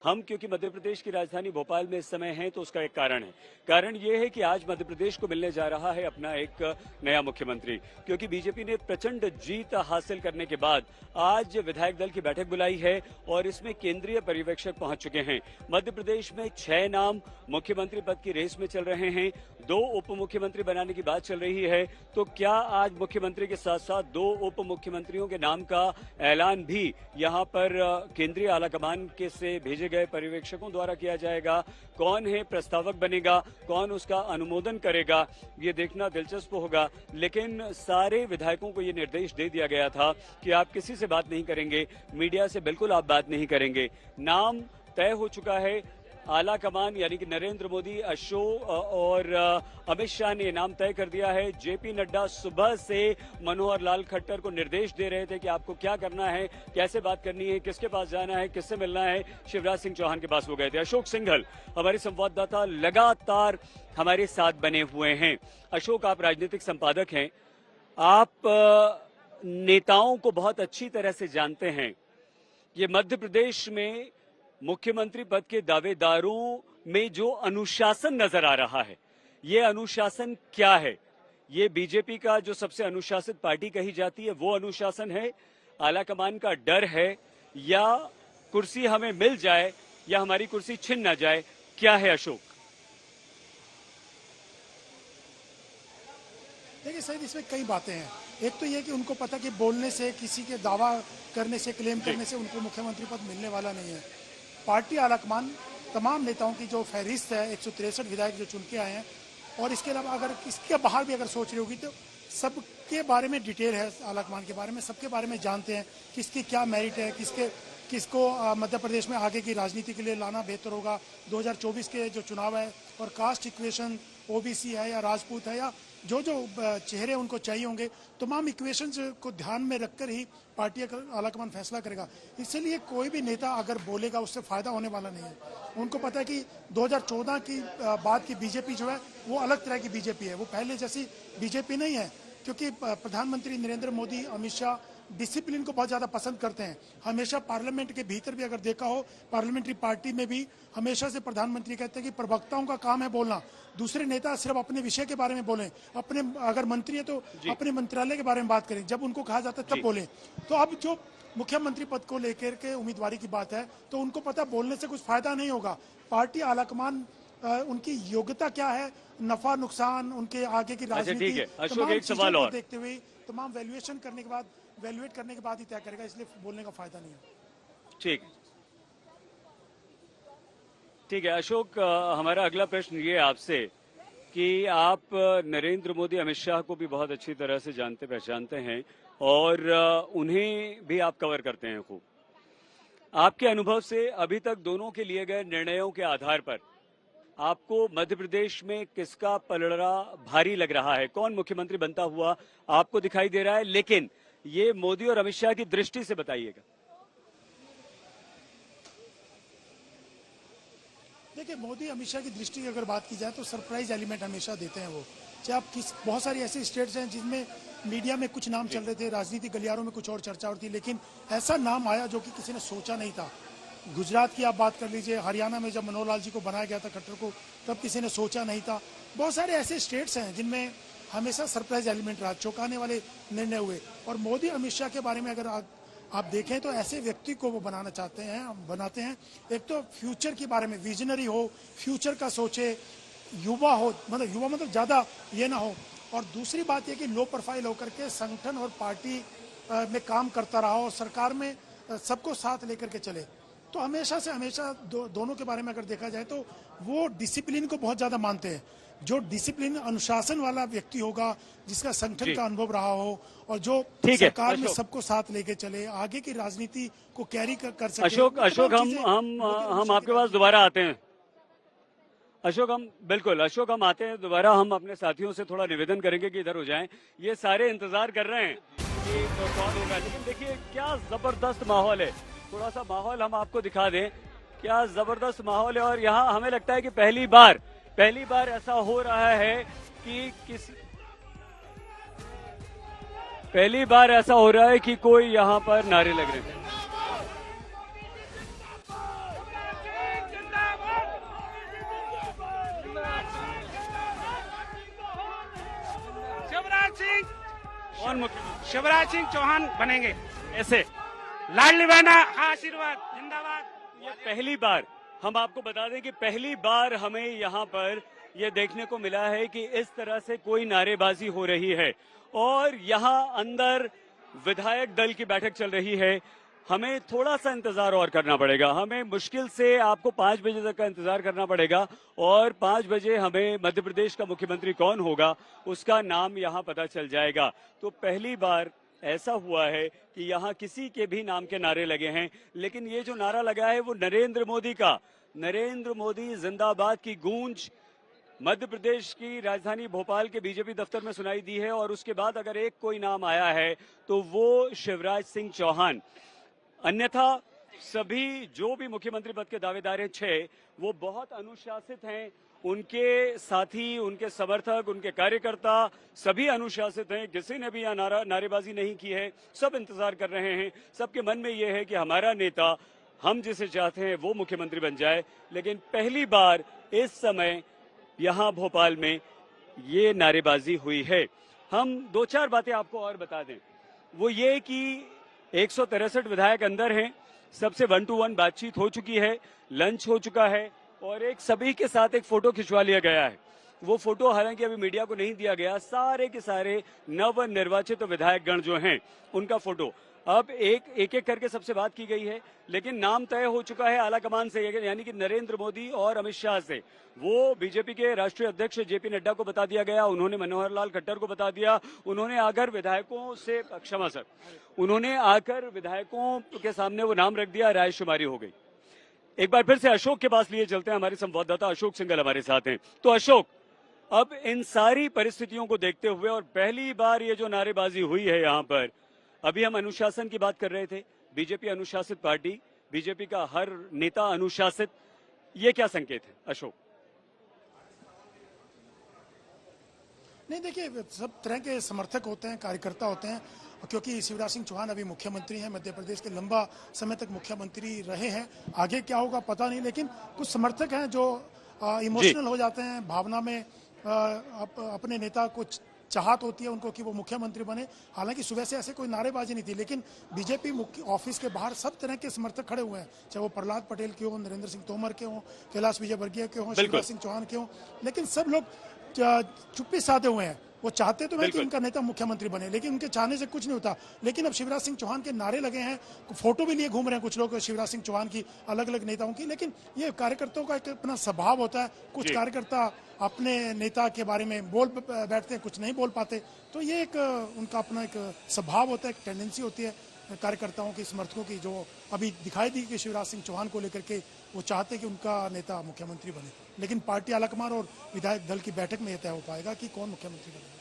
हम क्योंकि मध्य प्रदेश की राजधानी भोपाल में इस समय हैं तो उसका एक कारण है। कारण ये है कि आज मध्य प्रदेश को मिलने जा रहा है अपना एक नया मुख्यमंत्री, क्योंकि बीजेपी ने प्रचंड जीत हासिल करने के बाद आज विधायक दल की बैठक बुलाई है और इसमें केंद्रीय पर्यवेक्षक पहुंच चुके हैं। मध्य प्रदेश में 6 नाम मुख्यमंत्री पद की रेस में चल रहे हैं, 2 उप मुख्यमंत्री बनाने की बात चल रही है। तो क्या आज मुख्यमंत्री के साथ साथ 2 उप मुख्यमंत्रियों के नाम का ऐलान भी यहां पर केंद्रीय आलाकमान के से भेजे गए पर्यवेक्षकों द्वारा किया जाएगा? कौन है प्रस्तावक बनेगा, कौन उसका अनुमोदन करेगा, ये देखना दिलचस्प होगा। लेकिन सारे विधायकों को ये निर्देश दे दिया गया था कि आप किसी से बात नहीं करेंगे, मीडिया से बिल्कुल आप बात नहीं करेंगे। नाम तय हो चुका है। आला कमान यानी कि नरेंद्र मोदी, अशोक और अमित शाह ने नाम तय कर दिया है। जेपी नड्डा सुबह से मनोहर लाल खट्टर को निर्देश दे रहे थे कि आपको क्या करना है, कैसे बात करनी है, किसके पास जाना है, किससे मिलना है। शिवराज सिंह चौहान के पास वो गए थे। अशोक सिंघल हमारे संवाददाता लगातार हमारे साथ बने हुए हैं। अशोक, आप राजनीतिक संपादक हैं, आप नेताओं को बहुत अच्छी तरह से जानते हैं। ये मध्य प्रदेश में मुख्यमंत्री पद के दावेदारों में जो अनुशासन नजर आ रहा है, ये अनुशासन क्या है? ये बीजेपी का जो सबसे अनुशासित पार्टी कही जाती है वो अनुशासन है, आलाकमान का डर है, या कुर्सी हमें मिल जाए या हमारी कुर्सी छिन ना जाए? क्या है अशोक? देखिए सर, इसमें कई बातें हैं। एक तो ये कि उनको पता कि बोलने से, किसी के दावा करने से, क्लेम करने से उनको मुख्यमंत्री पद मिलने वाला नहीं है। पार्टी आलाकमान तमाम नेताओं की जो फहरिस्त है, 163 विधायक जो चुन के आए हैं, और इसके अलावा अगर इसके बाहर भी अगर सोच रही होगी तो सबके बारे में डिटेल है। आलाकमान के बारे में सबके बारे में जानते हैं, किसकी क्या मेरिट है, किसको मध्य प्रदेश में आगे की राजनीति के लिए लाना बेहतर होगा। 2024 के जो चुनाव है और कास्ट इक्वेशन, ओबीसी है या राजपूत है या जो जो चेहरे उनको चाहिए होंगे, तमाम इक्वेशंस को ध्यान में रखकर ही पार्टी आलाकमान फैसला करेगा। इसलिए कोई भी नेता अगर बोलेगा उससे फायदा होने वाला नहीं है। उनको पता है कि 2014 की बाद की बीजेपी जो है वो अलग तरह की बीजेपी है, वो पहले जैसी बीजेपी नहीं है। क्योंकि प्रधानमंत्री नरेंद्र मोदी, अमित शाह डिसिप्लिन को बहुत ज़्यादा पसंद करते हैं। हमेशा पार्लियामेंट के भीतर भी अगर देखा हो, पार्लियामेंट्री पार्टी में भी हमेशा से प्रधानमंत्री कहते हैं कि प्रवक्ताओं का काम है बोलना, दूसरे नेता सिर्फ अपने विषय के बारे में बोलें, अपने अगर मंत्री है तो अपने मंत्रालय के बारे में बात करें, जब उनको कहा जाता है तब बोलें। तो अब जो मुख्यमंत्री पद को लेकर के उम्मीदवारी की बात है तो उनको पता बोलने से कुछ फायदा नहीं होगा। पार्टी आलाकमान उनकी योग्यता क्या है, नफा नुकसान, उनके आगे की राजनीति, देखते हुए तमाम वैल्यूएशन करने के बाद, वैल्यूएट करने के बाद ही तय करेगा। इसलिए बोलने का फायदा नहीं है। ठीक है अशोक, हमारा अगला प्रश्न ये आपसे कि आप नरेंद्र मोदी, अमित शाह को भी बहुत अच्छी तरह से जानते पहचानते हैं और उन्हें भी आप कवर करते हैं खूब। आपके अनुभव से अभी तक दोनों के लिए गए निर्णयों के आधार पर आपको मध्य प्रदेश में किसका पलड़ा भारी लग रहा है? कौन मुख्यमंत्री बनता हुआ आपको दिखाई दे रहा है? लेकिन ये मोदी और अमित शाह की दृष्टि से बताइएगा। देखिए, मोदी अमित शाह की दृष्टि की अगर बात की जाए तो सरप्राइज एलिमेंट हमेशा देते हैं वो। चाहे आप बहुत सारी ऐसी स्टेट्स हैं जिनमें मीडिया में कुछ नाम चल रहे थे, राजनीतिक गलियारों में कुछ और चर्चा होती, लेकिन ऐसा नाम आया जो कि किसी ने सोचा नहीं था। गुजरात की आप बात कर लीजिए, हरियाणा में जब मनोहर लाल जी को बनाया गया था खट्टर को, तब किसी ने सोचा नहीं था। बहुत सारे ऐसे स्टेट्स हैं जिनमें हमेशा सरप्राइज एलिमेंट रहा, चौंकाने वाले निर्णय हुए। और मोदी अमित शाह के बारे में अगर आप देखें तो ऐसे व्यक्ति को वो बनाते हैं। एक तो फ्यूचर के बारे में विजनरी हो, फ्यूचर का सोचे, युवा हो, मतलब ज्यादा ये ना हो। और दूसरी बात यह कि लो प्रोफाइल होकर के संगठन और पार्टी में काम करता रहा और सरकार में सबको साथ लेकर के चले। तो हमेशा दोनों के बारे में अगर देखा जाए तो वो डिसिप्लिन को बहुत ज्यादा मानते हैं। जो डिसिप्लिन, अनुशासन वाला व्यक्ति होगा, जिसका संगठन का अनुभव रहा हो और जो सरकार में सबको साथ लेके चले, आगे की राजनीति को कैरी कर सके। अशोक, हम आपके पास दोबारा आते हैं। अशोक, हम आते हैं दोबारा। हम अपने साथियों से थोड़ा निवेदन करेंगे कि इधर हो जाएं। ये सारे इंतजार कर रहे हैं कि तो कौन होगा, लेकिन देखिए क्या जबरदस्त माहौल है। थोड़ा सा माहौल हम आपको दिखा दें, क्या जबरदस्त माहौल है। और यहाँ हमें लगता है कि पहली बार ऐसा हो रहा है कि कोई यहाँ पर नारे लग रहे हैं। कौन मुख्यमंत्री? शिवराज सिंह चौहान बनेंगे। ऐसे लाडली बहना का आशीर्वाद जिंदाबाद। ये पहली बार, हम आपको बता दें कि पहली बार हमें यहाँ पर ये देखने को मिला है कि इस तरह से कोई नारेबाजी हो रही है और यहाँ अंदर विधायक दल की बैठक चल रही है। हमें थोड़ा सा इंतजार और करना पड़ेगा, हमें मुश्किल से आपको 5 बजे तक का इंतजार करना पड़ेगा और 5 बजे हमें मध्य प्रदेश का मुख्यमंत्री कौन होगा उसका नाम यहाँ पता चल जाएगा। तो पहली बार ऐसा हुआ है कि यहाँ किसी के भी नाम के नारे लगे हैं, लेकिन ये जो नारा लगा है वो नरेंद्र मोदी का, नरेंद्र मोदी जिंदाबाद की गूंज मध्य प्रदेश की राजधानी भोपाल के बीजेपी दफ्तर में सुनाई दी है। और उसके बाद अगर एक कोई नाम आया है तो वो शिवराज सिंह चौहान, अन्यथा सभी जो भी मुख्यमंत्री पद के दावेदार हैं 6, वो बहुत अनुशासित हैं। उनके साथी, उनके समर्थक, उनके कार्यकर्ता सभी अनुशासित हैं। किसी ने भी यहाँ नारेबाजी नहीं की है, सब इंतजार कर रहे हैं। सबके मन में ये है कि हमारा नेता, हम जिसे चाहते हैं वो मुख्यमंत्री बन जाए। लेकिन पहली बार इस समय यहाँ भोपाल में ये नारेबाजी हुई है। हम 2-4 बातें आपको और बता दें, वो ये कि 163 विधायक अंदर हैं, सबसे 1 to 1 बातचीत हो चुकी है, लंच हो चुका है और एक सभी के साथ एक फोटो खिंचवा लिया गया है। वो फोटो हालांकि अभी मीडिया को नहीं दिया गया, सारे के सारे नवनिर्वाचित विधायकगण जो हैं उनका फोटो। अब एक करके सबसे बात की गई है, लेकिन नाम तय हो चुका है आला कमान से, यानी कि नरेंद्र मोदी और अमित शाह से। वो बीजेपी के राष्ट्रीय अध्यक्ष जेपी नड्डा को बता दिया गया, उन्होंने मनोहर लाल खट्टर को बता दिया, उन्होंने आकर विधायकों से, क्षमा सर, उन्होंने आकर विधायकों के सामने वो नाम रख दिया, रायशुमारी हो गई। एक बार फिर से अशोक के पास लिए चलते हैं, हमारे संवाददाता अशोक सिंघल हमारे साथ हैं। तो अशोक, अब इन सारी परिस्थितियों को देखते हुए और पहली बार ये जो नारेबाजी हुई है यहाँ पर, अभी हम अनुशासन की बात कर रहे थे, बीजेपी अनुशासित पार्टी, बीजेपी का हर नेता अनुशासित, ये क्या संकेत है अशोक? नहीं, देखिए, सब तरह के समर्थक होते हैं, कार्यकर्ता होते हैं, क्योंकि शिवराज सिंह चौहान अभी मुख्यमंत्री हैं, मध्य प्रदेश के लंबा समय तक मुख्यमंत्री रहे हैं। आगे क्या होगा पता नहीं, लेकिन कुछ समर्थक हैं जो इमोशनल हो जाते हैं, भावना में अपने नेता को चाहत होती है उनको कि वो मुख्यमंत्री बने। हालांकि सुबह से ऐसे कोई नारेबाजी नहीं थी, लेकिन बीजेपी ऑफिस के बाहर सब तरह के समर्थक खड़े हुए हैं, चाहे वो प्रहलाद पटेल के हों, नरेंद्र सिंह तोमर के हों, कैलाश विजयवर्गीय के हों, शिवराज सिंह चौहान के हों, लेकिन सब लोग चुप्पी साधे हुए हैं। वो चाहते तो है कि उनका नेता मुख्यमंत्री बने, लेकिन उनके चाहने से कुछ नहीं होता। लेकिन अब शिवराज सिंह चौहान के नारे लगे हैं, फोटो भी लिए घूम रहे हैं कुछ लोग शिवराज सिंह चौहान की, अलग अलग नेताओं की। लेकिन ये कार्यकर्ताओं का एक अपना स्वभाव होता है, कुछ कार्यकर्ता अपने नेता के बारे में बोल बैठते हैं, कुछ नहीं बोल पाते। तो ये एक उनका अपना एक स्वभाव होता है, एक टेंडेंसी होती है कार्यकर्ताओं की, समर्थकों की, जो अभी दिखाई दी कि शिवराज सिंह चौहान को लेकर के वो चाहते कि उनका नेता मुख्यमंत्री बने। लेकिन पार्टी आलाकमान और विधायक दल की बैठक में यह तय हो पाएगा कि कौन मुख्यमंत्री बने।